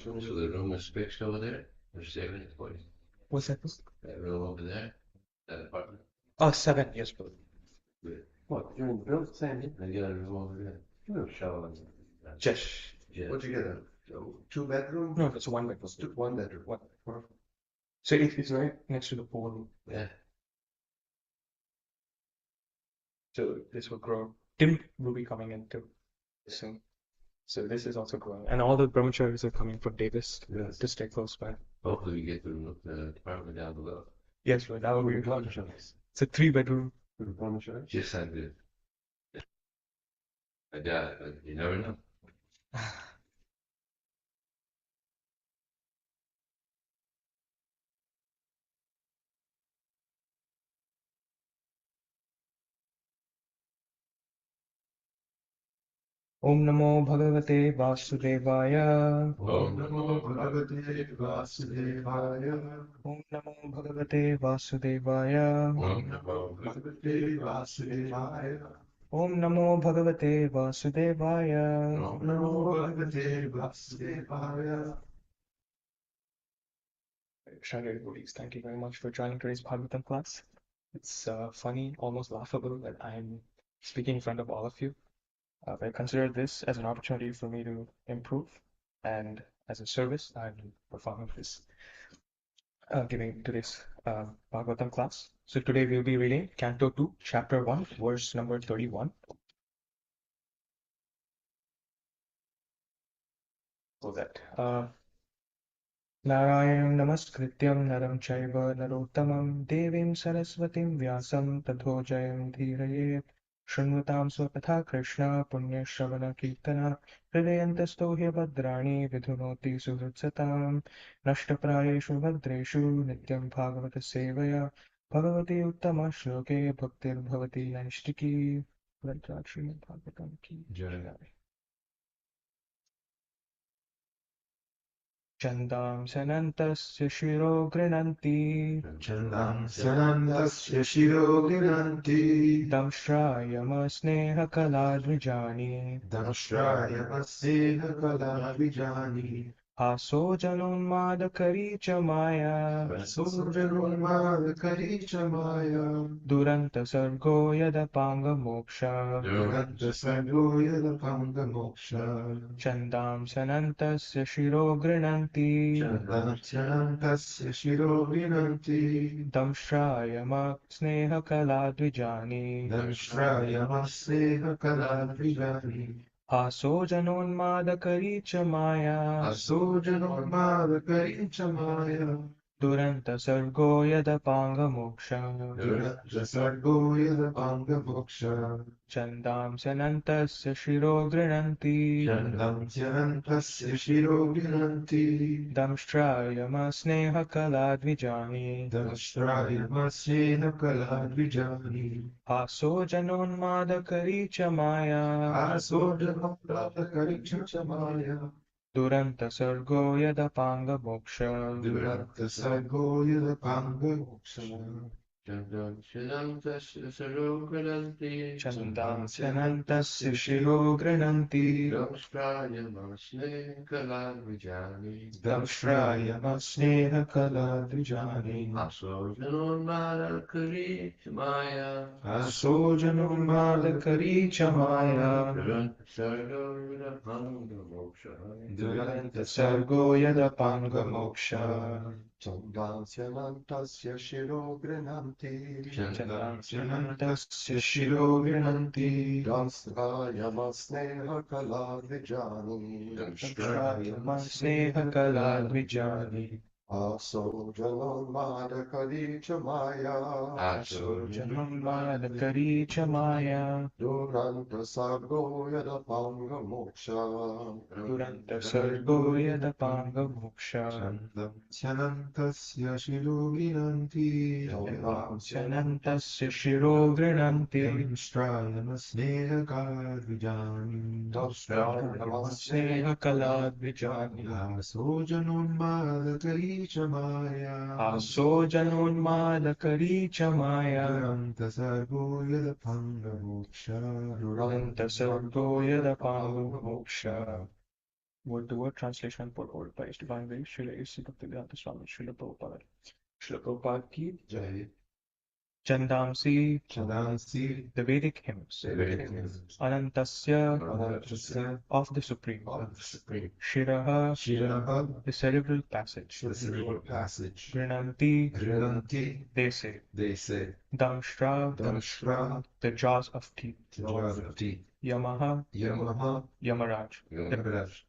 So the room is fixed over there? There's 7 employees. What's that? That room over there? That apartment? Oh, 7, yes, brother. Good. What, you're in the building, Sandy? I got a room over there. You have a shower in there. Just. What'd you get, a 2-bedroom? No, it's 1 bedroom. 1 bedroom. One. So it's right next to the pool. Yeah. So this will grow. Tim will be coming in too soon. So this is also growing. And all the brahmacharis are coming from Davis Yes. to stay close by. Hopefully we get the apartment down below. Yes, right. That will be brahmacharis. It's a 3-bedroom. Brahmacharis? Just had to. I doubt it, but you never know. Om Namo Bhagavate Vasudevaya. Om Namo Bhagavate Vasudevaya. Om Namo Bhagavate Vasudevaya. Om Namo Bhagavate Vasudevaya. Om Namo Bhagavate Vasudevaya. Om Namo Bhagavate Vasudevaya. Shraddha devotees, thank you very much for joining today's Bhagavatam class. It's funny, almost laughable that I'm speaking in front of all of you. I consider this as an opportunity for me to improve, and as a service, I'm performing this, giving today's Bhagavatam class. So today we'll be reading Canto 2, Chapter 1, verse number 31. So that Narayanam Namaskrityam Naram Chaiva Narottamam Devim Saraswatim Vyasam Tato Jayam Dhirayet Shunvatam Swapatha Krishna Punya Shravana Kirtana Hridayantasto Bhadrani Vidhunoti Suhritsatam Nashtaprayeshu Bhadreshu Nityam Bhagavata Sevaya Bhagavati Uttama Shloke Bhaktir Bhavati Naishtiki Srimad Bhagavatam Ki Jai. Chandam Sanantasya Shiro Grinanti Chandam Sanandasya Shiro Grinanti Damshrayama Sneha Kaladvijani Damshrayama Sneha Kaladvijani Haso Janonmadakari Chamaya Vasojanonmadakari Chamaya Duranta Sargo Yadapanga Moksha Duranta Sargo Yadapanga Moksha Chandam Sanantasya Shiro Grinanti Chandam Sanandasya Shiro Grinanti Damshrayama Sneha Kaladvijani Damshrayama Sneha Kaladvijani Haso Janonmadakari Chamaya Vasojanonmadakari Chamaya Duranta Sargo Yadapanga Moksha Duranta Sargo Yadapanga Moksha Chandam Sanantasya Shiro Grinanti Chandam Sanantasya Shiro Grinanti Damstrayama Sneha Kaladvijani Damshrayama Sneha Kaladvijani Haso Janonmadakari Chamaya Vasojanonmadakari Chamaya Duranta Sargo Yadapanga Moksha Duranta Sargo Yadapanga Moksha Chandam Sanantasya Shiro Grinanti Chandam Sanantasya Shiro Grinanti Damshrayama Sneha Kaladvijani Damstrayama Sneha Kaladvijani Vasojanonmadakari Chamaya Haso Janonmadakari Chamaya Duranta Sargo Yadapanga Moksha Duranta Sargo Yadapanga Moksha Chandam Sanantasya Shiro Grinanti Chandam Sanantasya Shiro Grinanti Damshrayama Sneha Kaladvijani Damstrayama Sneha Kaladvijani Aso Janonmadakari Chamaya Aso Janonmadakari Chamaya Duranta Sargo Yadapanga Moksha Duranta Sargo Yadapanga Moksha Chandam Sanantasya Shiro Grinanti Chandam Sanantasya Shiro Grinanti Damshrayama Sneha Kaladvijani Damstrayama Sneha Kaladvijani Aso Janonmadakari Chamaya Aso Janonmadakari Chamaya Duranta Sargo Yadapanga Moksha Duranta Sargo Yadapanga Moksha Word-to-word translation and purport by His Divine Grace, Srila A.C. Bhaktivedanta Swami, Srila Prabhupada. Srila Prabhupada ki Jai. Chandamsi, Chandansi. the Vedic hymns, Anantasya, of the Supreme, Of the Supreme. Shiraha, Shiraha. the cerebral passage, The cerebral passage. Grinanti, Grinanti. they say, They say. Damshra, Damshra. the jaws of teeth, The jaws of teeth. Yamaha, Yamaha. Yamaraj, Yamaraj.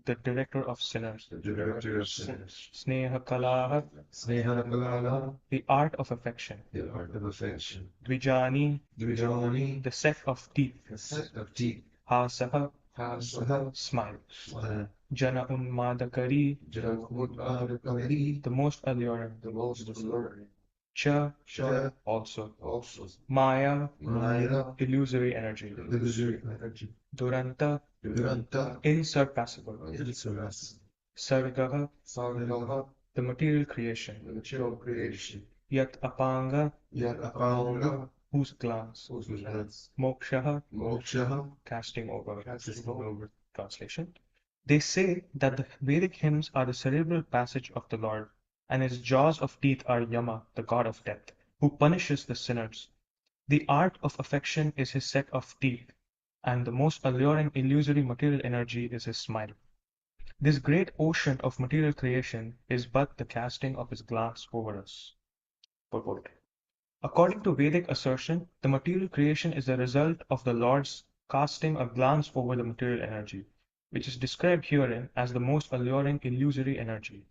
the director of sinners, The director of sinners. Sneha Kalaha, Sneha. the art of affection, The art of affection. Dvijani, Dvijani. the set of teeth, The set of teeth. Hasaha, Hasaha. smile, Smile. Jana Unmadakari, Janakudvadakari. the most alluring, The most alluring. Cha, Cha. also, Also. Maya, Maya. illusory energy, Illusory energy. Duranta, Duranta. insurpassable, Insurpassable. Sargaha, Sargaha. the material creation, The material creation. Yat Apanga, Yet apanga. whose glance, Whose glance. Mokshaha, Moksha. casting over, Casting over. translation. They say that the Vedic hymns are the cerebral passage of the Lord, and his jaws of teeth are Yama, the god of death, who punishes the sinners. The art of affection is his set of teeth, and the most alluring illusory material energy is his smile. This great ocean of material creation is but the casting of his glance over us. Purport. According to Vedic assertion, the material creation is the result of the Lord's casting a glance over the material energy, which is described herein as the most alluring illusory energy.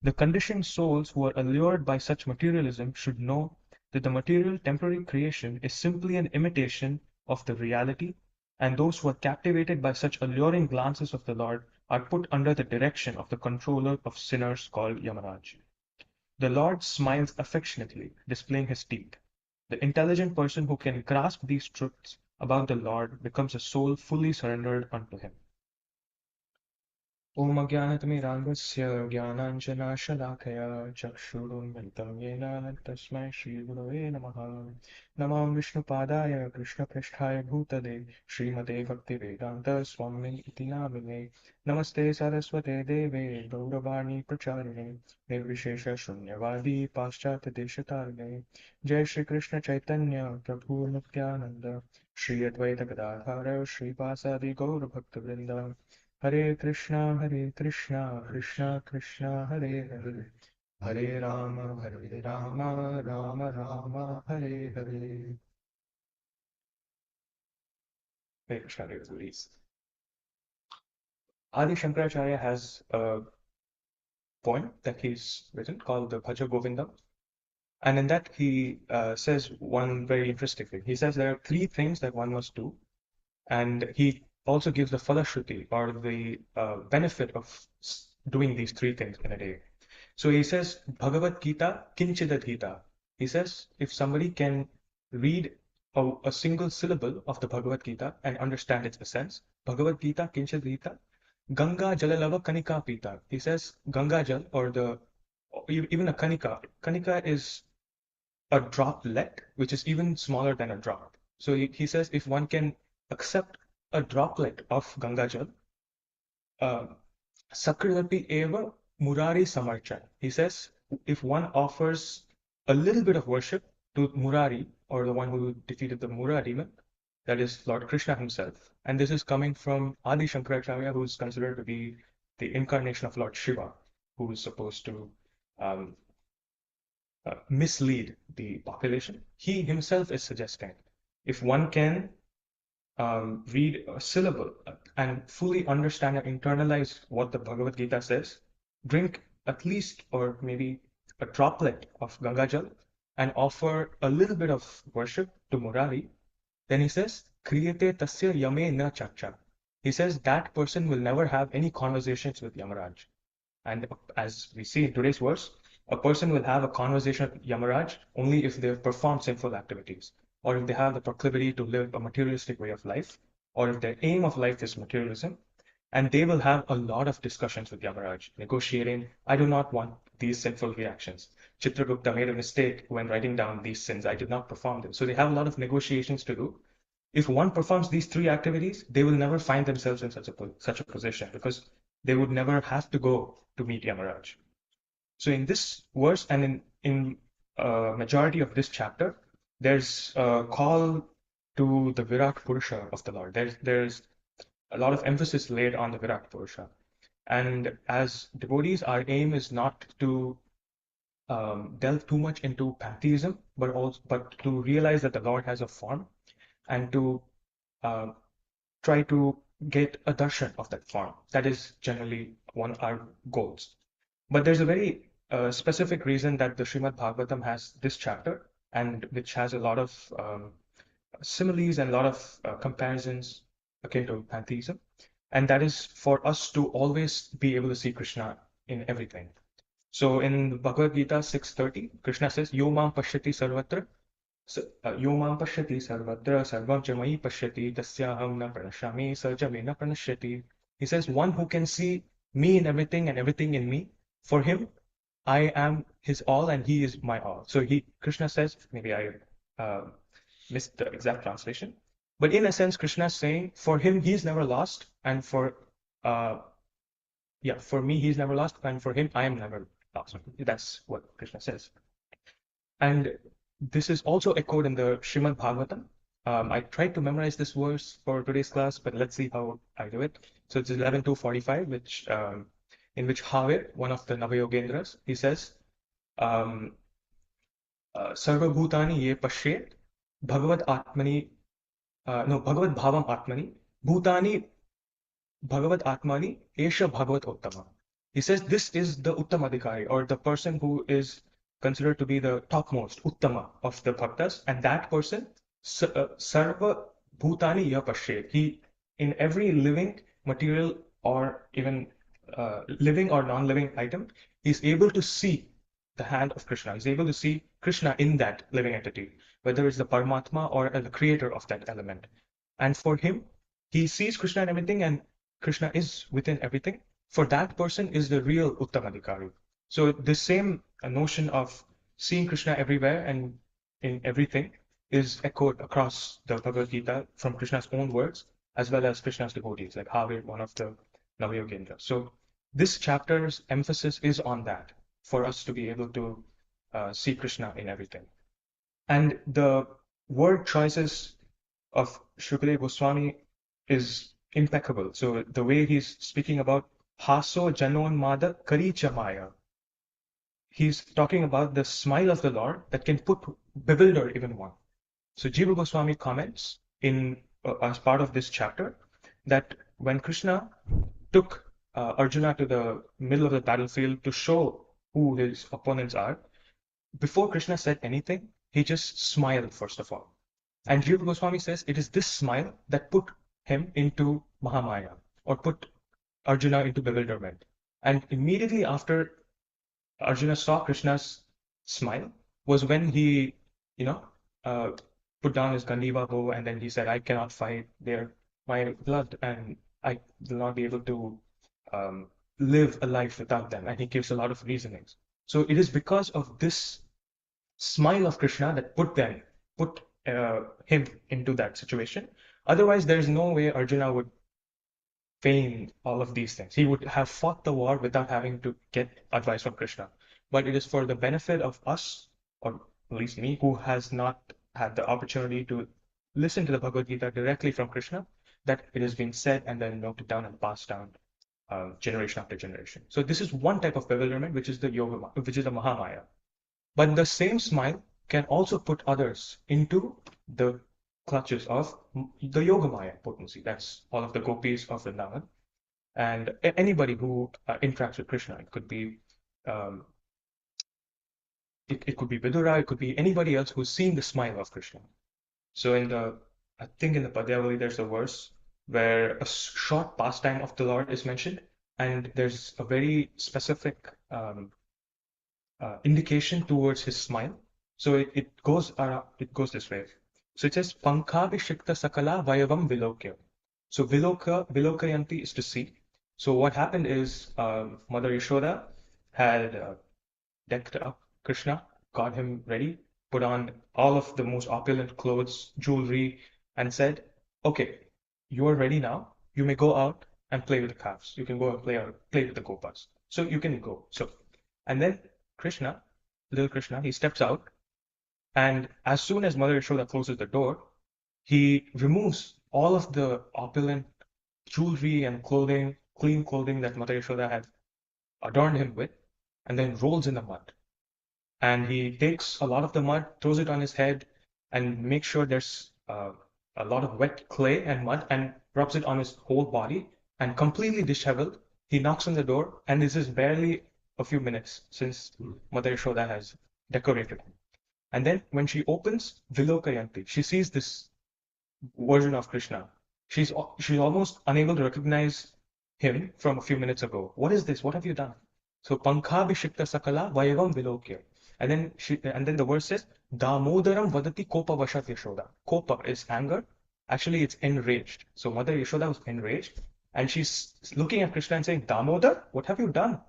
The conditioned souls who are allured by such materialism should know that the material temporary creation is simply an imitation of the reality, and those who are captivated by such alluring glances of the Lord are put under the direction of the controller of sinners called Yamaraj. The Lord smiles affectionately, displaying his teeth. The intelligent person who can grasp these truths about the Lord becomes a soul fully surrendered unto him. ॐ अज्ञानतिमिरान्धस्य ज्ञानाञ्जनाशलाकया चक्षुरुन्मिलितं येन तस्मै श्रीगुरवे नमः। नमो विष्णुपादाय कृष्णपृष्ठाय भूतले श्रीमते भक्तिवेदान्तस्वामिने इति नामिने। नमस्ते सरस्वते देवे गौरवाणी प्रचारिणे निर्विशेषशून्यवादी पाश्चात्यदेशतारिणे। जय श्री कृष्ण चैतन्य प्रभु Nityanand Shri Advaita Gadadhar श्रीवासादि गौरभक्तवृंद। Hare Krishna, Krishna Krishna, Hare Hare, Hare Rama, Rama Rama, Hare Hare. Hare Krishna, devotees. Adi Shankaracharya has a poem that he's written called the Bhaja Govindam. And in that he says one very interesting thing. He says there are three things that one must do. And he also gives the falashruti or the benefit of doing these three things in a day. So he says, Bhagavad Gita Kinchidadhita. He says, if somebody can read a single syllable of the Bhagavad Gita and understand its essence, Bhagavad Gita Kinchidadhita, Ganga Jalalava Kanika Pita. He says, Ganga Jal or even a Kanika. Kanika is a droplet, which is even smaller than a drop. So he says, if one can accept a droplet of Ganga Jal, Sakridapi eva Murari Samarchan. He says, if one offers a little bit of worship to Murari, or the one who defeated the Mura demon, that is Lord Krishna himself, and this is coming from Adi Shankaracharya, who is considered to be the incarnation of Lord Shiva, who is supposed to mislead the population. He himself is suggesting if one can read a syllable and fully understand and internalize what the Bhagavad Gita says, drink at least or maybe a droplet of Ganga Jal and offer a little bit of worship to Murari, then he says, Kriyate tasya yame na chacha. He says that person will never have any conversations with Yamaraj. And as we see in today's verse, a person will have a conversation with Yamaraj only if they've performed sinful activities, or if they have the proclivity to live a materialistic way of life, or if their aim of life is materialism, and they will have a lot of discussions with Yamaraj, negotiating, I do not want these sinful reactions. Chitragupta made a mistake when writing down these sins. I did not perform them. So they have a lot of negotiations to do. if one performs these three activities, they will never find themselves in such a position because they would never have to go to meet Yamaraj. So in this verse and in majority of this chapter, there's a call to the Virat Purusha of the Lord. There's a lot of emphasis laid on the Virat Purusha. And as devotees, our aim is not to delve too much into pantheism, but to realize that the Lord has a form and to uh, try to get a darshan of that form. That is generally one of our goals. But there's a very specific reason that the Srimad Bhagavatam has this chapter, and which has a lot of similes and a lot of comparisons akin to pantheism. And that is for us to always be able to see Krishna in everything. So in Bhagavad Gita 6:30, Krishna says, Yo mam pashyati sarvatra, Yo mam pashyati sarvatra, sarvam cha mayi pashyati, tasyaham na pranashyami, sarja me na pranashyati. He says, one who can see me in everything and everything in me, for him, I am his all and he is my all. So Krishna says, maybe I missed the exact translation, but in a sense, Krishna is saying, for him, he's never lost, and for me, he's never lost, and for him, I am never lost. That's what Krishna says. And this is also echoed in the Srimad Bhagavatam. I tried to memorize this verse for today's class, but let's see how I do it. So it's 11:2:45, in which Havir, one of the Navayogendras, he says, Sarva Bhutani ye pashyet, Bhagavad Atmani, Bhagavad Bhavam Atmani, Bhutani Bhagavad Atmani, Esha Bhagavat Uttama. He says this is the Uttamadhikari, or the person who is considered to be the topmost, Uttama of the Bhaktas, and that person, Sarva Bhutani Ya Pashyet. He, in every living material or even living or non-living item, is able to see the hand of Krishna. He's able to see Krishna in that living entity, whether it's the Paramatma or the creator of that element. And for him, he sees Krishna in everything, and Krishna is within everything. For that person is the real Uttamadhikari. So the same notion of seeing Krishna everywhere and in everything is echoed across the Bhagavad Gita from Krishna's own words, as well as Krishna's devotees, like Havir, one of the Navayogendras. So this chapter's emphasis is on that, for us to be able to see Krishna in everything. And the word choices of Shukadeva Goswami is impeccable. So the way he's speaking about Haso Janon Mada Kari Chamaya, he's talking about the smile of the Lord that can bewilder even one. So Jiva Goswami comments in as part of this chapter that when Krishna took Arjuna to the middle of the battlefield to show who his opponents are, before Krishna said anything, he just smiled first of all. And Jiva Goswami says it is this smile that put him into Mahamaya, or put Arjuna into bewilderment. And immediately after Arjuna saw Krishna's smile was when he, put down his Gandiva bow, and then he said, I cannot fight, they're my blood, and I will not be able to live a life without them. And he gives a lot of reasonings. So it is because of this smile of Krishna that put him into that situation. Otherwise, there's no way Arjuna would feign all of these things. He would have fought the war without having to get advice from Krishna. But it is for the benefit of us, or at least me, who has not had the opportunity to listen to the Bhagavad Gita directly from Krishna, that it has been said and then noted down and passed down generation after generation. So this is one type of bewilderment, which is the Mahamaya. But the same smile can also put others into the clutches of the Yogamaya potency. That's all of the gopis of Vrindavan. And anybody who interacts with Krishna. It could be it could be Vidura, it could be anybody else who's seen the smile of Krishna. So I think in the Padyavali there's a verse where a short pastime of the Lord is mentioned, and there's a very specific indication towards his smile. So it goes this way. So it says Pankhabhishikta Sakala Vayavam Vilokya. So Vilokayanti is to see. So what happened is Mother Yashoda had decked up Krishna, got him ready, put on all of the most opulent clothes, jewelry, and said, okay, you are ready now. You may go out and play with the calves. You can go and play with the gopas. So you can go. So, and then Krishna, little Krishna, he steps out, and as soon as Mother Yashoda closes the door, he removes all of the opulent jewelry and clothing, clean clothing that Mother Yashoda had adorned him with, and then rolls in the mud. And he takes a lot of the mud, throws it on his head, and makes sure there's a lot of wet clay and mud, and rubs it on his whole body, and completely disheveled, he knocks on the door, and this is barely a few minutes since Mother Yashoda has decorated him. And then when she opens Vilokayanti, she sees this version of Krishna. She's almost unable to recognize him from a few minutes ago. What is this? What have you done? So Pankhabhishikta Sakala Vayavam Vilokya. And then the verse says, Damodaram Vadati Kopa Vashat Yashoda. Kopa is anger. Actually, it's enraged. So Mother Yashoda was enraged, and she's looking at Krishna and saying, Damodar, what have you done?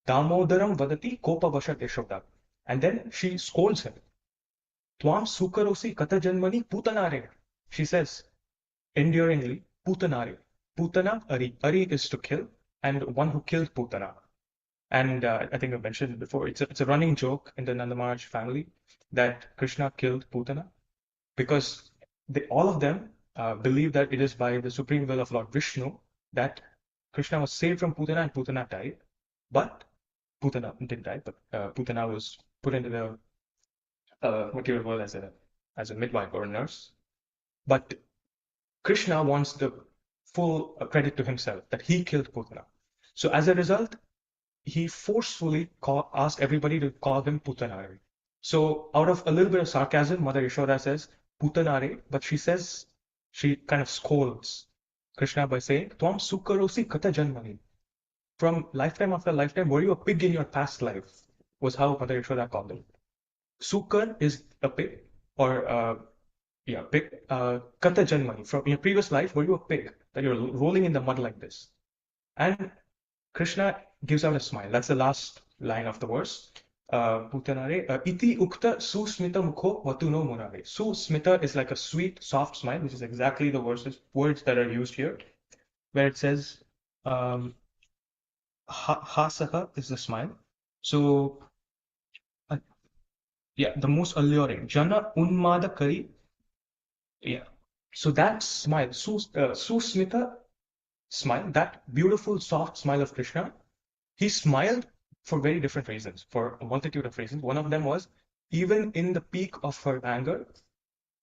Damodaram Vadati Kopa Vashat Yashoda. And then she scolds him. Tvam Sukarosi Kata Janmani Putanare. She says, enduringly, Putanare. Putana, Ari. Ari is to kill, and one who killed Putana. And I think I mentioned before, it's a running joke in the Nanda Maharaj family that Krishna killed Putana because all of them believe that it is by the supreme will of Lord Vishnu that Krishna was saved from Putana and Putana died. But Putana didn't die, but Putana was put into the material world as a midwife or a nurse. But Krishna wants the full credit to himself that he killed Putana. So as a result, he forcefully asked everybody to call him Putanare. So out of a little bit of sarcasm, Mother Yashoda says Putanare, but she kind of scolds Krishna by saying, Tvam Sukarosi Kata Janmani. From lifetime after lifetime, were you a pig in your past life? Was how Mother Yashoda called him. Sukar is a pig, or pig. Kata Janmani. From your previous life, were you a pig that you're rolling in the mud like this? And Krishna gives out a smile. That's the last line of the verse. Putanare. Iti ukta susmita mukho vatuno murare. Susmita is like a sweet, soft smile, which is exactly the words that are used here, where it says hasaha is the smile. So, the most alluring. Jana unmada kari. Yeah. So that smile, susmita smile, that beautiful, soft smile of Krishna, he smiled for very different reasons, for a multitude of reasons. One of them was, even in the peak of her anger,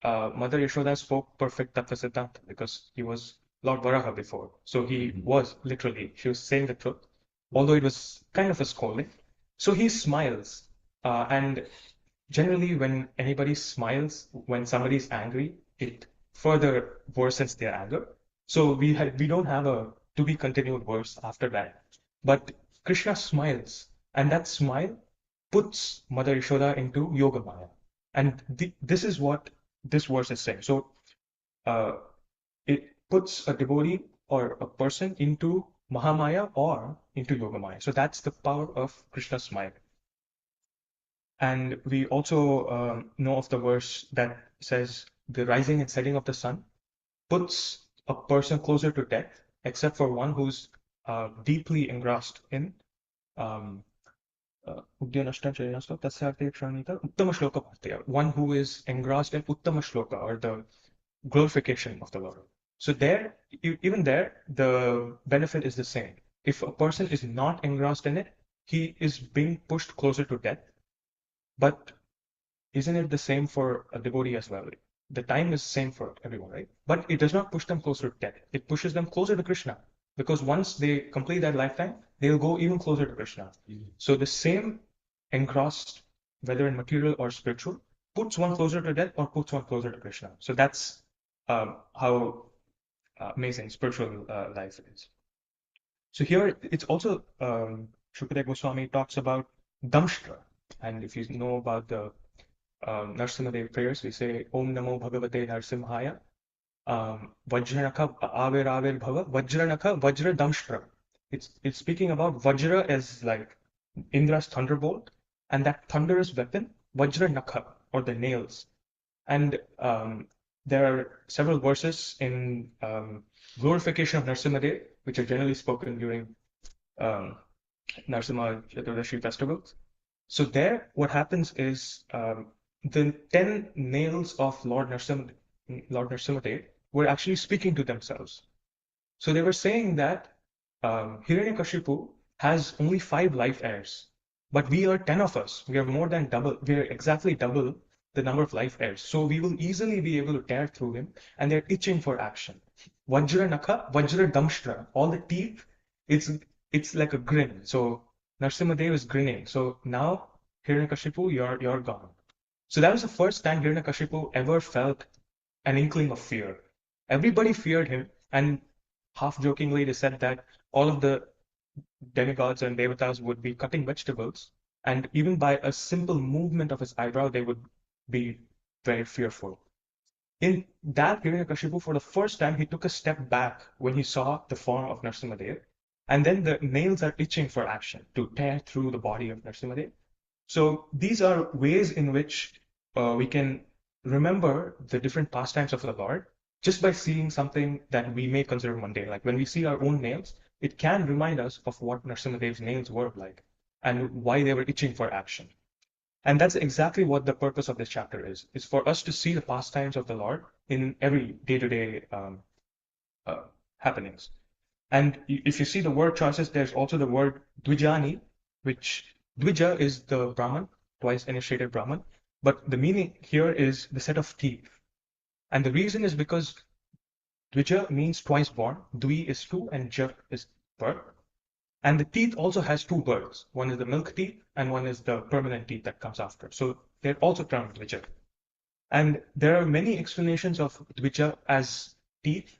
Mother Yashoda spoke perfect Tattva Siddhanta because he was Lord Varaha before. So he was literally, she was saying the truth, although it was kind of a scolding. So he smiles. And generally, when anybody smiles, when somebody is angry, it further worsens their anger. So we don't have a to be continued verse after that. But Krishna smiles, and that smile puts Mother Yashoda into Yogamaya. And this is what this verse is saying. So it puts a devotee or a person into Mahamaya or into Yogamaya. So that's the power of Krishna's smile. And we also know of the verse that says the rising and setting of the sun puts a person closer to death, except for one who's deeply engrossed in one who is engrossed in Uttama Shloka, or the glorification of the Lord. So there, even there, the benefit is the same. If a person is not engrossed in it, he is being pushed closer to death. But isn't it the same for a devotee as well? The time is same for everyone, right? But it does not push them closer to death. It pushes them closer to Krishna. Because once they complete that lifetime, they'll go even closer to Krishna. So the same engrossed, whether in material or spiritual, puts one closer to death or puts one closer to Krishna. So that's how amazing spiritual life is. So here it's also Shukadeva Goswami talks about Damshtra. And if you know about the Narsimhadev prayers, we say Om Namo Bhagavate Narsimhaya. Vajranakha Aver Bhava, Vajranakha Vajra Damshtra. It's speaking about Vajra as like Indra's thunderbolt, and that thunderous weapon, Vajranakha, or the nails. And there are several verses in glorification of Narasimhadev, which are generally spoken during um, Narasimha Chaturdashi festivals. So there, what happens is the 10 nails of Lord Narasimhadev were actually speaking to themselves. So they were saying that Hiranyakashipu has only 5 life heirs, but we are 10 of us. We are more than double. We are exactly double the number of life heirs. So we will easily be able to tear through him, and they're itching for action. Vajra Nakha, Vajra Damshtra, all the teeth, it's like a grin. So Narasimhadev is grinning. So now Hiranyakashipu, you're gone. So that was the first time Hiranyakashipu ever felt an inkling of fear. Everybody feared him, and half jokingly they said that all of the demigods and devatas would be cutting vegetables, and even by a simple movement of his eyebrow, they would be very fearful. In that Hiranyakashipu, for the first time, he took a step back when he saw the form of Narasimhadev, and then the nails are itching for action to tear through the body of Narasimhadev. So these are ways in which we can remember the different pastimes of the Lord just by seeing something that we may consider mundane. Like when we see our own nails, it can remind us of what Narasimhadev's nails were like and why they were itching for action. And that's exactly what the purpose of this chapter is for us to see the pastimes of the Lord in every day-to-day happenings. And if you see the word choices, there's also the word Dvijani, which Dvija is the Brahman, twice initiated Brahman, but the meaning here is the set of teeth. And the reason is because Dvija means twice born, Dvi is 2 and Ja is birth. And the teeth also has 2 births. One is the milk teeth and one is the permanent teeth that comes after. So they're also termed Dvija. And there are many explanations of Dvija as teeth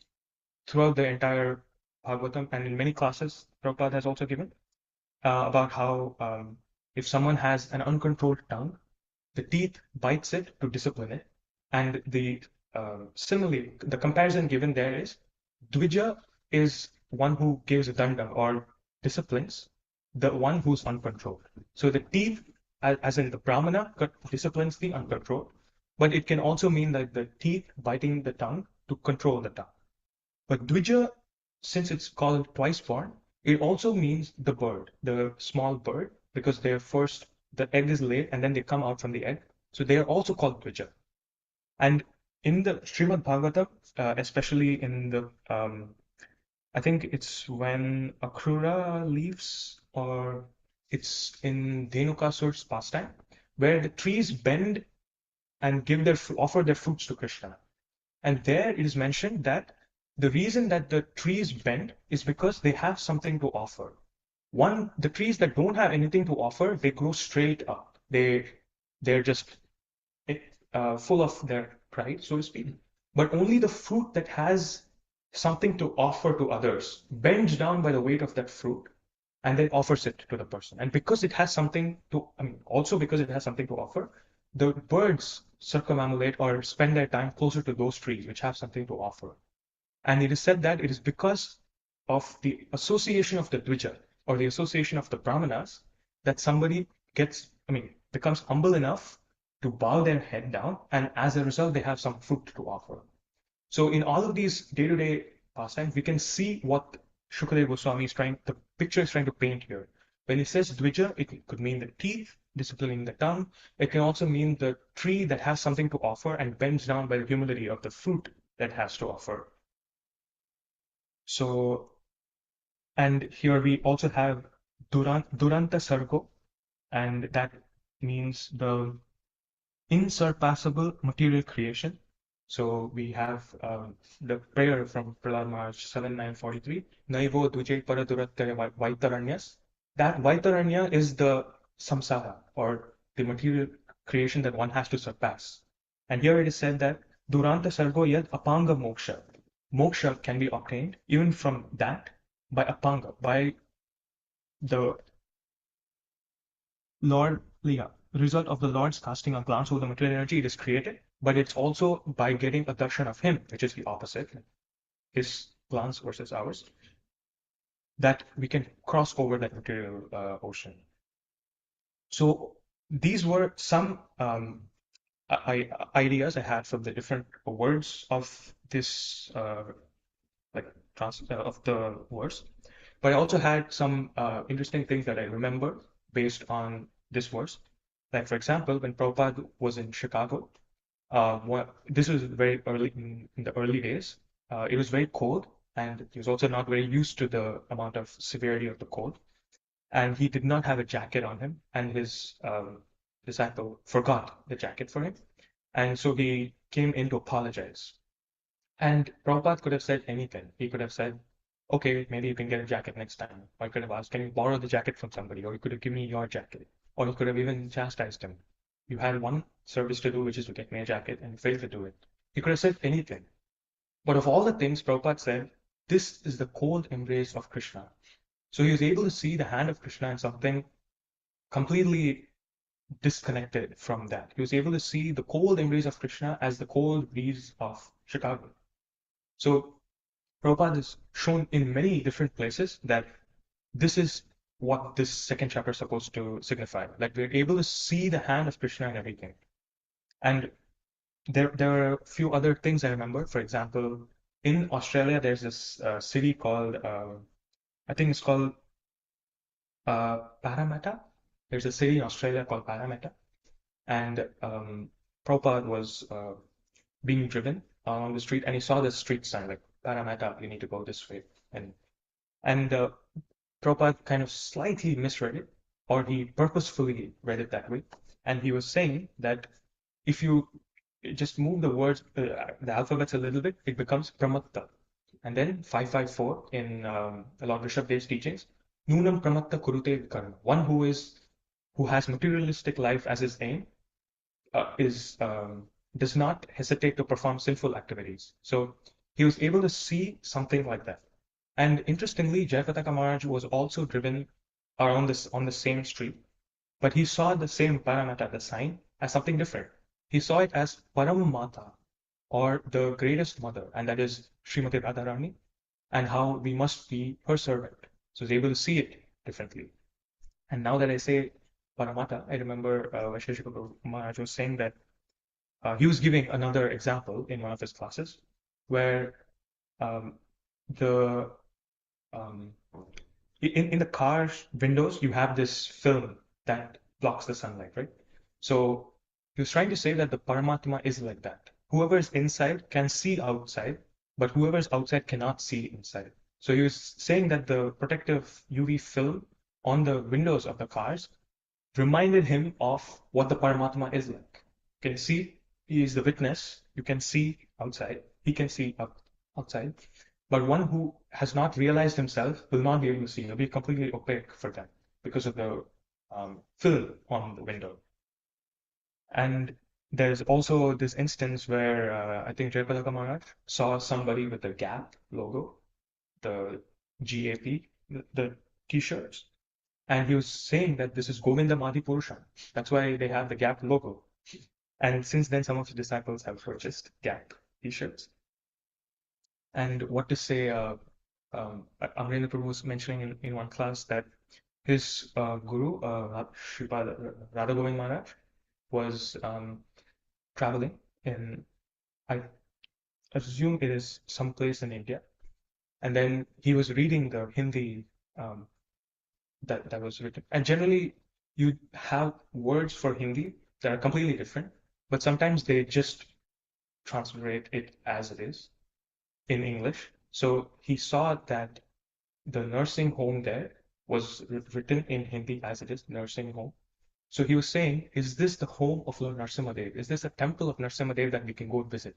throughout the entire Bhagavatam, and in many classes Prabhupada has also given about how if someone has an uncontrolled tongue, the teeth bites it to discipline it. And similarly, the comparison given there is Dvija is one who gives danda or disciplines the one who's uncontrolled. So the teeth, as in the Brahmana, disciplines the uncontrolled, but it can also mean that the teeth biting the tongue to control the tongue. But Dvija, since it's called twice born, it also means the bird, the small bird, because they're first, the egg is laid and then they come out from the egg. So they are also called Dvija. And in the Srimad Bhagavatam, especially in the, I think it's when Akrura leaves, or it's in Dhenukasura's pastime, where the trees bend and offer their fruits to Krishna. And there it is mentioned that the reason that the trees bend is because they have something to offer. The trees that don't have anything to offer, they grow straight up. They're just full of their pride, so to speak. But only the fruit that has something to offer to others bends down by the weight of that fruit and then offers it to the person. And because it has something to, also because it has something to offer, the birds circumambulate or spend their time closer to those trees which have something to offer. And it is said that it is because of the association of the Dvija or the association of the Brahmanas that somebody becomes humble enough to bow their head down, and as a result, they have some fruit to offer. So in all of these day-to-day pastimes, we can see what Shukadeva Goswami the picture is trying to paint here. When he says Dvija, it could mean the teeth, disciplining the tongue. It can also mean the tree that has something to offer and bends down by the humility of the fruit that has to offer. So, and here we also have Duranta Sargo, and that means the insurpassable material creation. So we have the prayer from Prahlad Maharaj 7.9.43, Naivo Duje Paradurattaya Vaitaranyas. That Vaitaranya is the samsara, or the material creation that one has to surpass. And here it is said that Duranta Sargo Yad Apanga Moksha. Moksha can be obtained even from that by apanga, by the Lord, result of the Lord's casting a glance over the material energy, it is created, but it's also by getting a darshan of Him, which is the opposite, His glance versus ours, that we can cross over that material ocean. So these were some ideas I had from the different words of this of the verse, but I also had some interesting things that I remember based on this verse. Like for example, when Prabhupada was in Chicago, this was very early in the early days. It was very cold, and he was also not very used to the amount of severity of the cold. And he did not have a jacket on him, and his disciple forgot the jacket for him. And so he came in to apologize. And Prabhupada could have said anything. He could have said, okay, maybe you can get a jacket next time. Or he could have asked, can you borrow the jacket from somebody? Or he could have given me your jacket. Or he could have even chastised him. You had one service to do, which is to get me a jacket, and you failed to do it. He could have said anything. But of all the things, Prabhupada said, this is the cold embrace of Krishna. So he was able to see the hand of Krishna in something completely disconnected from that. He was able to see the cold embrace of Krishna as the cold breeze of Chicago. So Prabhupada is shown in many different places that this is what this second chapter is supposed to signify. Like we're able to see the hand of Krishna in everything. And there are a few other things I remember. For example, in Australia, there's this city called, I think it's called Parramatta. There's a city in Australia called Parramatta. And Prabhupada was being driven on the street, and he saw this street sign like Parramatta, you need to go this way. And Prabhupada kind of slightly misread it, or he purposefully read it that way. And he was saying that if you just move the words, the alphabets a little bit, it becomes Pramatta. And then 554 in Lord Rishabhde's teachings, Nunam Pramatta Kurute Karma. One who has materialistic life as his aim does not hesitate to perform sinful activities. So he was able to see something like that. And interestingly, Jayapataka Maharaj was also driven around this on the same street, but he saw the same Paramata, the sign, as something different. He saw it as Paramamata, or the greatest mother, and that is Srimati Radharani, and how we must be her servant. So he's able to see it differently. And now that I say Paramata, I remember Vaisheshika Maharaj was saying that he was giving another example in one of his classes where um, the in the car's windows you have this film that blocks the sunlight, right? So he was trying to say that the Paramatma is like that. Whoever is inside can see outside, but whoever is outside cannot see inside. So he was saying that the protective UV film on the windows of the cars reminded him of what the Paramatma is like. You can see, he is the witness. You can see outside. He can see outside. But one who has not realized himself will not be able to see. He'll be completely opaque for them because of the film on the window. And there's also this instance where I think Jayapataka Maharaj saw somebody with the Gap logo, the GAP, the t-shirts, and he was saying that this is Govinda Madi Purusham. That's why they have the Gap logo. And since then, some of the disciples have purchased Gap t-shirts. And what to say, Amrendra Prabhu was mentioning in one class that his guru, Sripad Radha Govind Maharaj, was traveling in, I assume it is someplace in India. And then he was reading the Hindi that was written. And generally, you have words for Hindi that are completely different, but sometimes they just transliterate it as it is in English. So he saw that the nursing home there was written in Hindi as it is, nursing home. So he was saying, is this the home of Lord Narasimhadev? Is this a temple of Narasimhadev that we can go visit?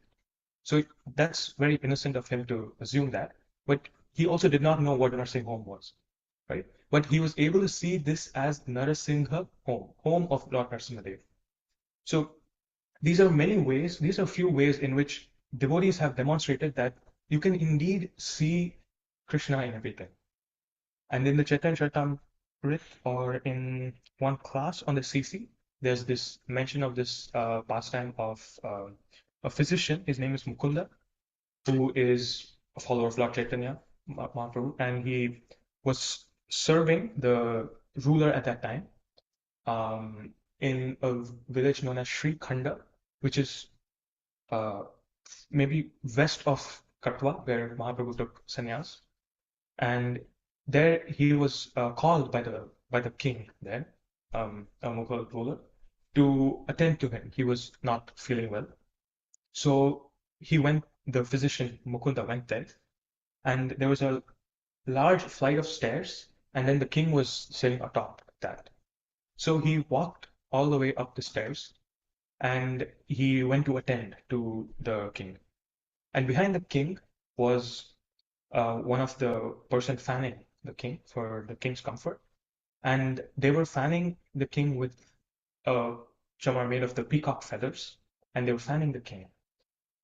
So that's very innocent of him to assume that. But he also did not know what a nursing home was, right? But he was able to see this as Narasingha home, home of Lord Narasimhadev. So these are many ways, these are few ways in which devotees have demonstrated that you can indeed see Krishna in everything. And in the Chaitanya Charitamrita, or in one class on the CC, there's this mention of this pastime of a physician. His name is Mukunda, who is a follower of Lord Chaitanya Mahaprabhu, and he was serving the ruler at that time in a village known as Sri Khanda, which is maybe west of Katwa, where Mahaprabhu took sannyas. And there he was called by the king there, a Mughal ruler, to attend to him. He was not feeling well. So he went, the physician Mukunda went there, and there was a large flight of stairs, and then the king was sitting atop that. So he walked all the way up the stairs, and he went to attend to the king. And behind the king was one of the person fanning the king for the king's comfort. And they were fanning the king with a chamar made of the peacock feathers, and they were fanning the king.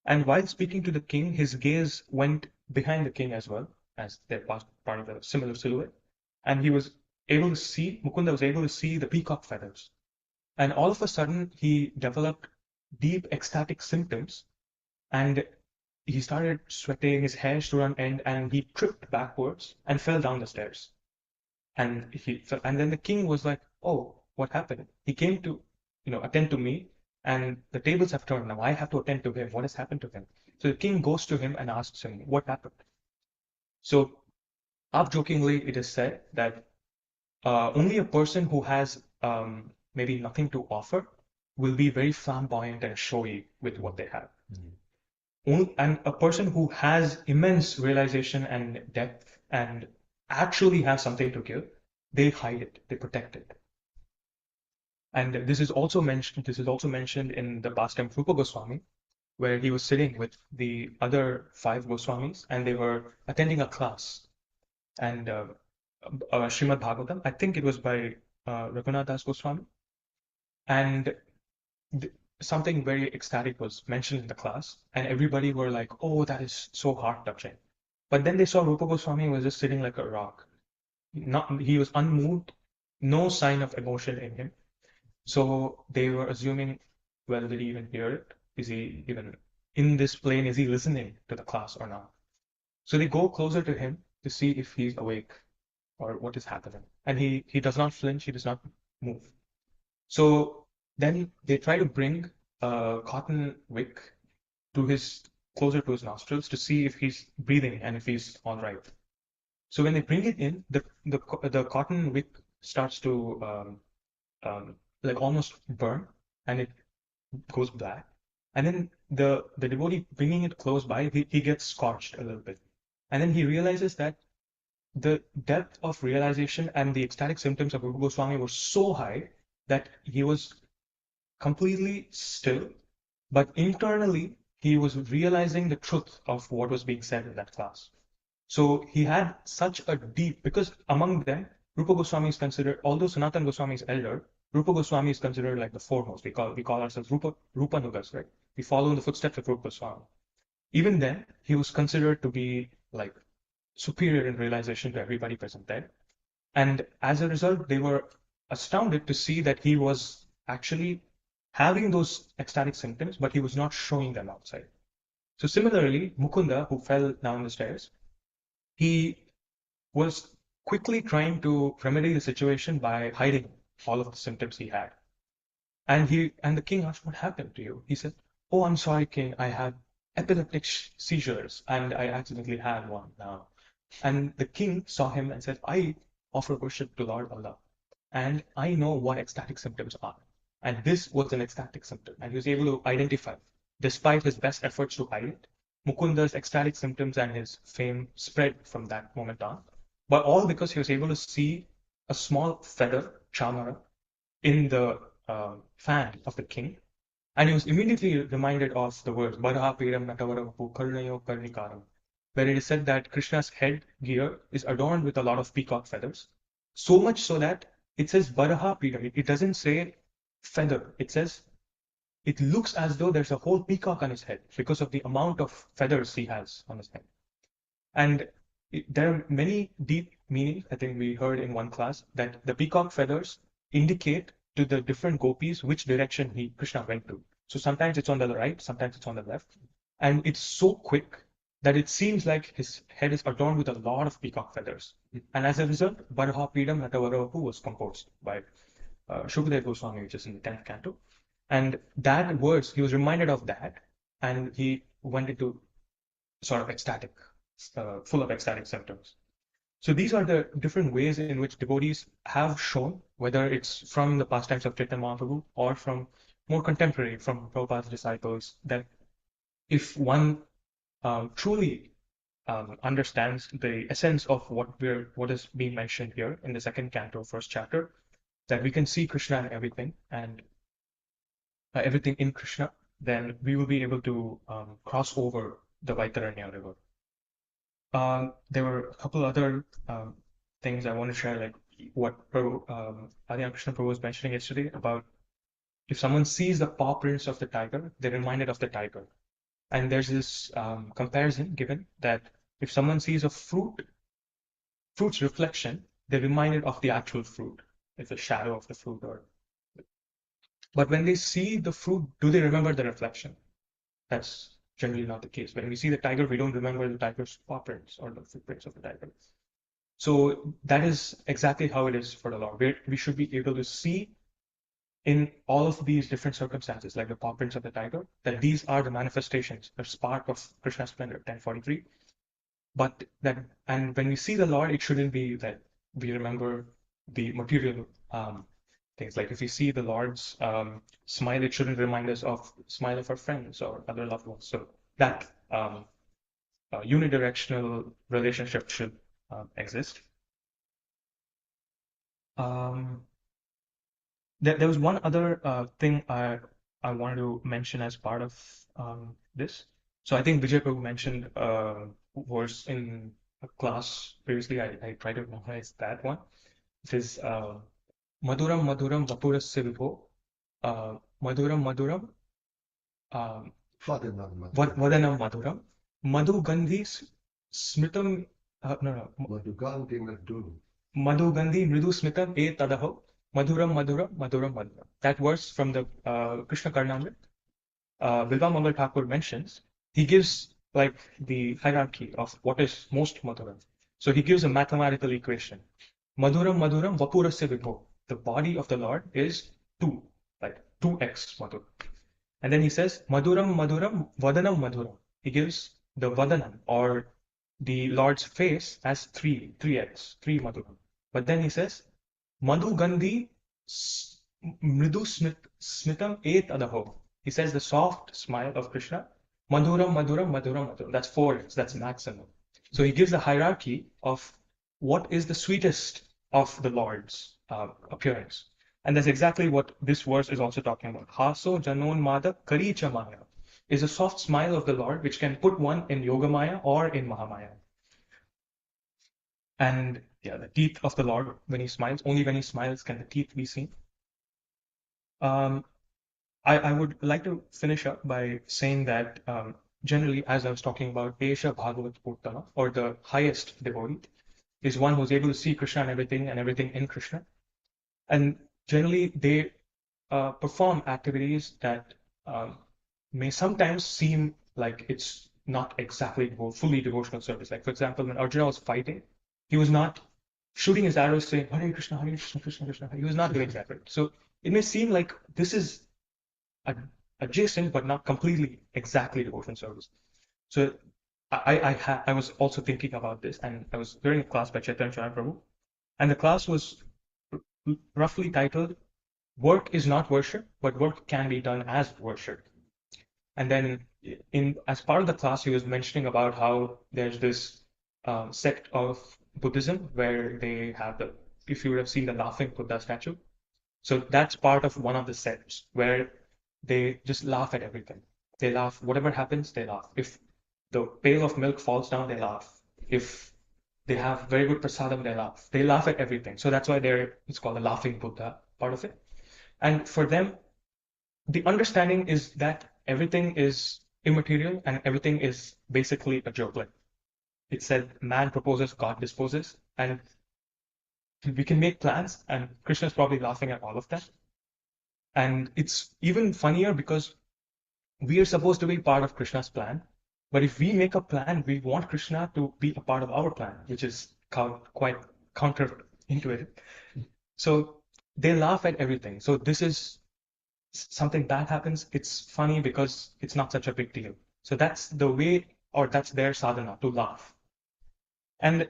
And while speaking to the king, his gaze went behind the king as well, as they're part of a similar silhouette. And he was able to see, Mukunda was able to see the peacock feathers. And all of a sudden, he developed deep ecstatic symptoms, and he started sweating, his hair stood on end, and he tripped backwards and fell down the stairs. And then the king was like, "Oh, what happened?" He came to, attend to me, and the tables have turned. Now I have to attend to him. What has happened to him? So the king goes to him and asks him, "What happened?" So, half-jokingly, it is said that only a person who has maybe nothing to offer will be very flamboyant and showy with what they have. And a person who has immense realization and depth and actually has something to give, they hide it, they protect it. And this is also mentioned in the pastime of Rupa Goswami, where he was sitting with the other 5 Goswamis, and they were attending a class. And Srimad Bhagavatam, I think it was by Raghunath Das Goswami, and something very ecstatic was mentioned in the class, and everybody were like, "Oh, that is so heart-touching." But then they saw Rupa Goswami was just sitting like a rock. He was unmoved, no sign of emotion in him. So they were assuming, well, did he even hear it? Is he even in this plane? Is he listening to the class or not? So they go closer to him to see if he's awake or what is happening. And he does not flinch, he does not move. So then they try to bring a cotton wick closer to his nostrils to see if he's breathing and if he's all right. So when they bring it in, the cotton wick starts to like almost burn, and it goes black. And then the devotee bringing it close by, he gets scorched a little bit. And then he realizes that the depth of realization and the ecstatic symptoms of Rupa Goswami were so high that he was completely still, but internally he was realizing the truth of what was being said in that class. So he had such a deep, because among them, Rupa Goswami is considered, although Sanatana Goswami is elder, Rupa Goswami is considered like the foremost. We call ourselves Rupanugas, right? We follow in the footsteps of Rupa Goswami. Even then, he was considered to be like superior in realization to everybody present there. And as a result, they were astounded to see that he was actually having those ecstatic symptoms, but he was not showing them outside. So similarly, Mukunda, who fell down the stairs, he was quickly trying to remedy the situation by hiding all of the symptoms he had. And the king asked, "What happened to you?" He said, "Oh, I'm sorry, king. I had epileptic seizures, and I accidentally had one now." And the king saw him and said, "I offer worship to Lord Allah, and I know what ecstatic symptoms are." And this was an ecstatic symptom, and he was able to identify, despite his best efforts to hide it. Mukunda's ecstatic symptoms and his fame spread from that moment on, but all because he was able to see a small feather, chamara, in the fan of the king, and he was immediately reminded of the words Baraha Piram Natavarapu Karunayo Karnikaram, where it is said that Krishna's head gear is adorned with a lot of peacock feathers, so much so that it says Baraha Piram. It doesn't say feather. It looks as though there's a whole peacock on his head because of the amount of feathers he has on his head. And there are many deep meanings. I think we heard in one class that the peacock feathers indicate to the different gopis which direction Krishna went to. So sometimes it's on the right, sometimes it's on the left. And it's so quick that it seems like his head is adorned with a lot of peacock feathers. And as a result, Baraha Pidam Natavarapu was composed by Shukadeva Goswami, which is in the 10th canto. And that verse, he was reminded of that, and he went into sort of ecstatic, full of ecstatic symptoms. So these are the different ways in which devotees have shown, whether it's from the pastimes of Chaitanya Mahaprabhu or from more contemporary, from Prabhupada's disciples, that if one truly understands the essence of what is being mentioned here in the second canto, first chapter, that we can see Krishna in everything and everything in Krishna, then we will be able to cross over the Vaitaranya river. There were a couple other things I want to share, like what Adhyana Krishna Prabhu was mentioning yesterday about if someone sees the paw prints of the tiger, they're reminded of the tiger. And there's this comparison given that if someone sees a fruit's reflection, they're reminded of the actual fruit. It's a shadow of the fruit. But when they see the fruit, do they remember the reflection? That's generally not the case. When we see the tiger, we don't remember the tiger's paw prints or the footprints of the tiger. So that is exactly how it is for the Lord. We should be able to see in all of these different circumstances, like the paw prints of the tiger, that these are the manifestations, the spark of Krishna's splendor, 1043. But and when we see the Lord, it shouldn't be that we remember the material things. Like if we see the Lord's smile, it shouldn't remind us of the smile of our friends or other loved ones. So that unidirectional relationship should exist. There was one other thing I wanted to mention as part of this. So I think Vijay Prabhu mentioned verse in a class previously. I tried to memorize that one. It is Maduram Maduram Vapurasya Vibho. Maduram Maduram Vadanam Maduram. Madhu Gandhi Smritam. No. Madhu Gandhi Mridu Smritam E Tadaho. Maduram Maduram Maduram Maduram. That verse from the Krishna Karnamrit, Bilva Mangal Thakur mentions, he gives like the hierarchy of what is most Maduram. So he gives a mathematical equation. Maduram Maduram Vapurasya Vibho. The body of the Lord is 2, like 2x Madhuram. And then he says, Maduram Maduram Vadanam Maduram. He gives the Vadanam or the Lord's face as 3x, 3 Maduram. But then he says, Madhu Gandhi Mridu Smitam Et Adaho. He says the soft smile of Krishna, Madhuram, Madhuram, Madhuram, Madhuram. That's 4x, that's maximum. So he gives the hierarchy of what is the sweetest of the Lord's appearance. And that's exactly what this verse is also talking about. Haso Janon Mada Karicha Maya is a soft smile of the Lord which can put one in Yogamaya or in Mahamaya. And yeah, the teeth of the Lord when he smiles, only when he smiles can the teeth be seen. I would like to finish up by saying that generally, as I was talking about, Esha Bhagavat Uttama, or the highest devotee, is one who's able to see Krishna and everything in Krishna. And generally, they perform activities that may sometimes seem like it's not exactly fully devotional service. Like, for example, when Arjuna was fighting, he was not shooting his arrows saying, Hare Krishna, Krishna, Krishna. He was not doing that, right? So it may seem like this is adjacent, but not completely exactly devotional service. So I was also thinking about this, and I was hearing a class by Chaitanya Prabhu, and the class was roughly titled, Work is not worship, but work can be done as worship. And then as part of the class, he was mentioning about how there's this sect of Buddhism where they have if you would have seen the laughing Buddha statue. So that's part of one of the sects where they just laugh at everything. They laugh, whatever happens, they laugh. If the pail of milk falls down, they laugh. If they have very good prasadam, they laugh. They laugh at everything. So that's why it's called the laughing Buddha part of it. And for them, the understanding is that everything is immaterial and everything is basically a joke. Like it said, man proposes, God disposes, and we can make plans, and Krishna's probably laughing at all of that. And it's even funnier because we are supposed to be part of Krishna's plan, but if we make a plan, we want Krishna to be a part of our plan, which is quite counterintuitive. So they laugh at everything. So this is something bad happens, it's funny because it's not such a big deal. So that's the way, or that's their sadhana, to laugh. And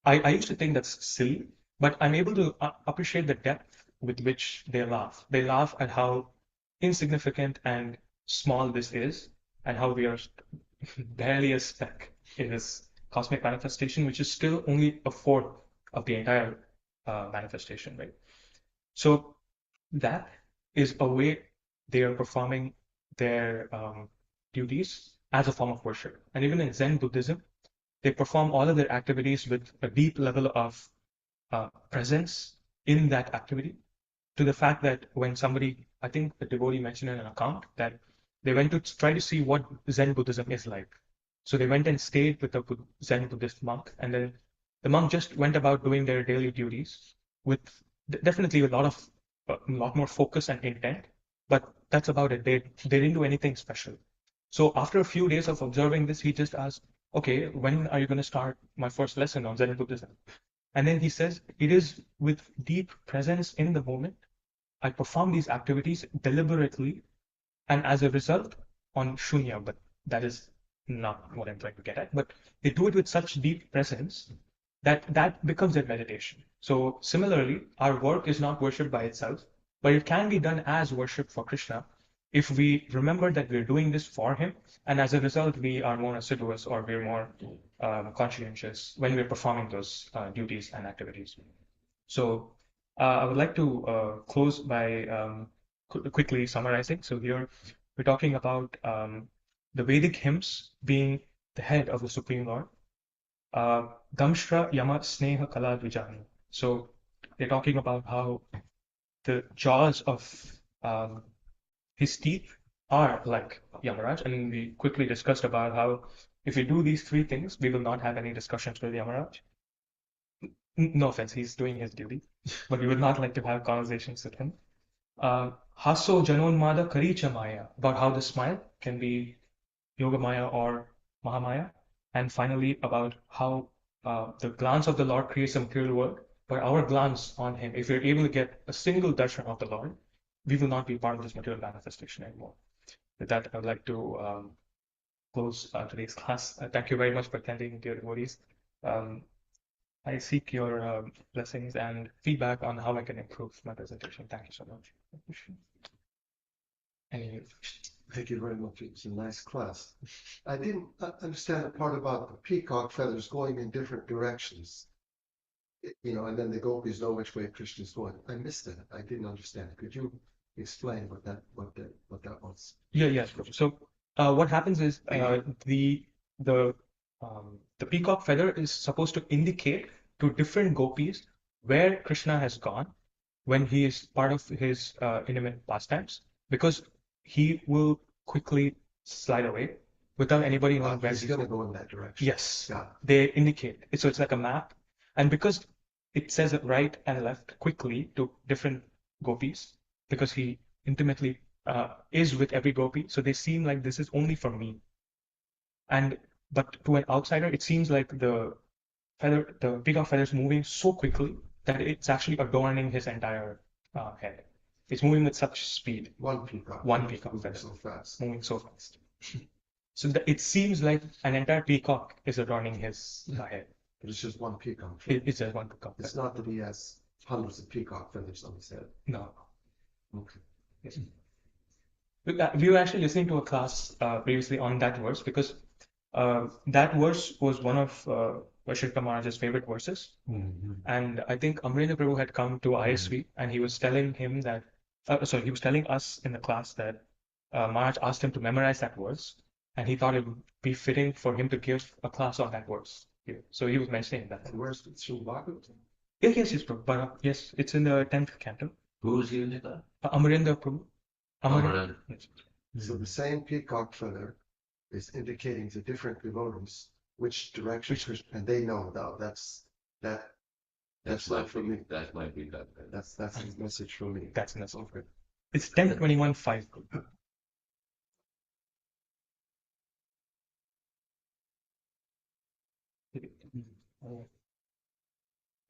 I used to think that's silly, but I'm able to appreciate the depth with which they laugh. They laugh at how insignificant and small this is, and how we are barely a speck in this cosmic manifestation, which is still only a fourth of the entire manifestation, right? So that is a way they are performing their duties as a form of worship. And even in Zen Buddhism, they perform all of their activities with a deep level of presence in that activity, to the fact that when somebody, I think the devotee mentioned in an account that they went to try to see what Zen Buddhism is like. So they went and stayed with a Zen Buddhist monk, and then the monk just went about doing their daily duties with definitely with a lot more focus and intent, but that's about it. They didn't do anything special. So after a few days of observing this, he just asked, "Okay, when are you going to start my first lesson on Zen Buddhism?" And then he says, "It is with deep presence in the moment. I perform these activities deliberately, and as a result, on shunya," but that is not what I'm trying to get at. But they do it with such deep presence that that becomes their meditation. So similarly, our work is not worship by itself, but it can be done as worship for Krishna if we remember that we're doing this for him, and as a result, we are more assiduous, or we're more conscientious when we're performing those duties and activities. So I would like to close by quickly summarizing. So here we're talking about the Vedic hymns being the head of the Supreme Lord. Damshra Yama Sneha Kala Vijani. So they're talking about how the jaws of his teeth are like Yamaraj, and we quickly discussed about how if we do these three things, we will not have any discussions with Yamaraj. No offense, he's doing his duty, but we would not like to have conversations with him. Hasso Janonmada Karicha Maya, about how the smile can be Yoga Maya or Mahamaya. And finally, about how the glance of the Lord creates a material world, but our glance on him, if we're able to get a single darshan of the Lord, we will not be part of this material manifestation anymore. With that, I would like to close today's class. Thank you very much for attending, dear devotees. Um, I seek your blessings and feedback on how I can improve my presentation. Thank you so much. Any Thank you very much. It's a nice class. I didn't understand the part about the peacock feathers going in different directions. And then the gopis know which way Krishna is going. I missed that. I didn't understand. Could you explain what that was? Yeah. So what happens is the the peacock feather is supposed to indicate to different gopis where Krishna has gone when he is part of his intimate pastimes, because he will quickly slide away without anybody knowing where He's going to go in that direction. Yes, Yeah. they indicate. So it's like a map, and because it says it right and left quickly to different gopis, because he intimately is with every gopi, so they seem like this is only for me. But to an outsider, it seems like the peacock feather is moving so quickly that it's actually adorning his entire head. It's moving with such speed. One peacock. One peacock moving feather. so fast. Moving so fast. So it seems like an entire peacock is adorning his head. But it's just one peacock. It's just one peacock. It's not that he has hundreds of peacock feathers on his head. No. Okay. Yes. We were actually listening to a class previously on that verse, because that verse was one of Vashishta Maharaj's favorite verses. Mm-hmm. And I think Amrendra Prabhu had come to ISV, and he was telling him that, he was telling us in the class that Maharaj asked him to memorize that verse, and he thought it would be fitting for him to give a class on that verse here. So he was mentioning that. And where's Srimad Bhagavatam? Yes, Prabhu. But yes, it's in the 10th canto. Who's giving that? Amrendra Prabhu. Amrendra. Yes. So the same peacock feather is indicating to different devotees which direction, and they know that's not for me. That might be that. That's his message for me. That's the message. It's 10:21:5.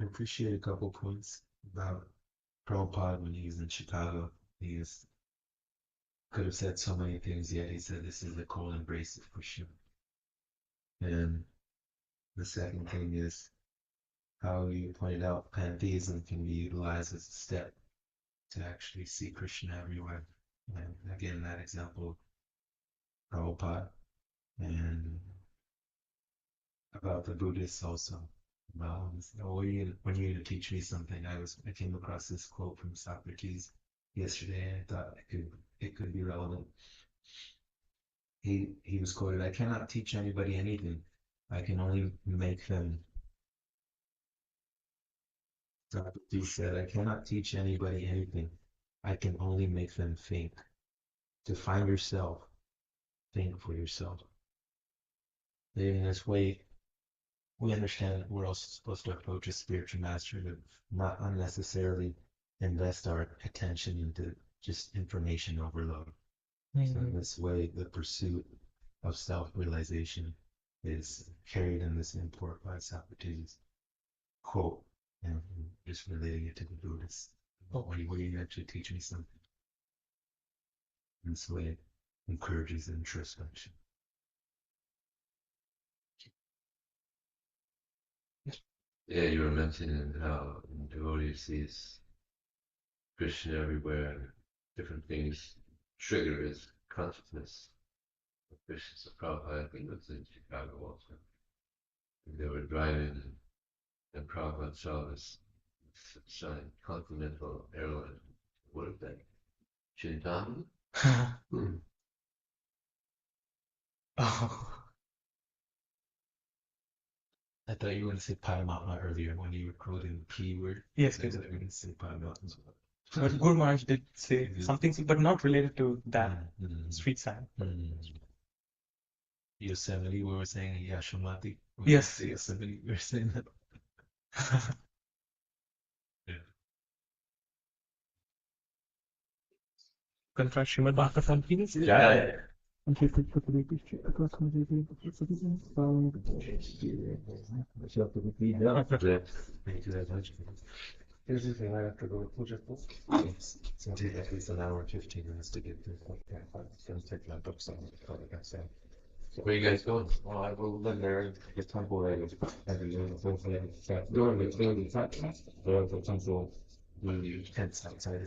I appreciate a couple points about Prabhupada when he was in Chicago. He was could have said so many things, yet he said this is the cold embrace of Krishna. And the second thing is how you pointed out pantheism can be utilized as a step to actually see Krishna everywhere. And again, that example, Prabhupada, and about the Buddhists also. When you're going to teach me something, I came across this quote from Socrates yesterday, and I thought it could be relevant. He was quoted, "I cannot teach anybody anything. I can only make them." Socrates said, "I cannot teach anybody anything. I can only make them think. To find yourself, think for yourself." In this way, we understand that we're also supposed to approach a spiritual master to not unnecessarily invest our attention into just information overload. So in this way, the pursuit of self-realization is carried in this import by Socrates' quote, and just relating it to the Buddhists. When you actually teach me something, in this way, it encourages introspection. Yeah, you were mentioning how devotee sees Krishna everywhere and different things trigger his consciousness of Krishna. So Prabhupada, I think was in Chicago also. They were driving and Prabhupada saw this sign, Continental Airlines. What is that? Chintamani? Oh, I thought you were going to say Paramatma earlier when you were quoting the P word. yes, I yes. thought you were going to say Paramatma as well. But Guru Maharaj did say something, but not related to that street sign. Yosemite, we were saying Yashamati. Yes, yes. Yosemite, we were saying that. Contrast Srimad Bhagavatam, please. Yeah. Thank you very much. Here's the thing, I have to go to Puja. Yes, it's going to take at least an hour and 15 minutes to get through. It's going to take my books on, like I said. Where you guys going? Well, I will live there and get temple ready. Every day, hopefully, Tense outside.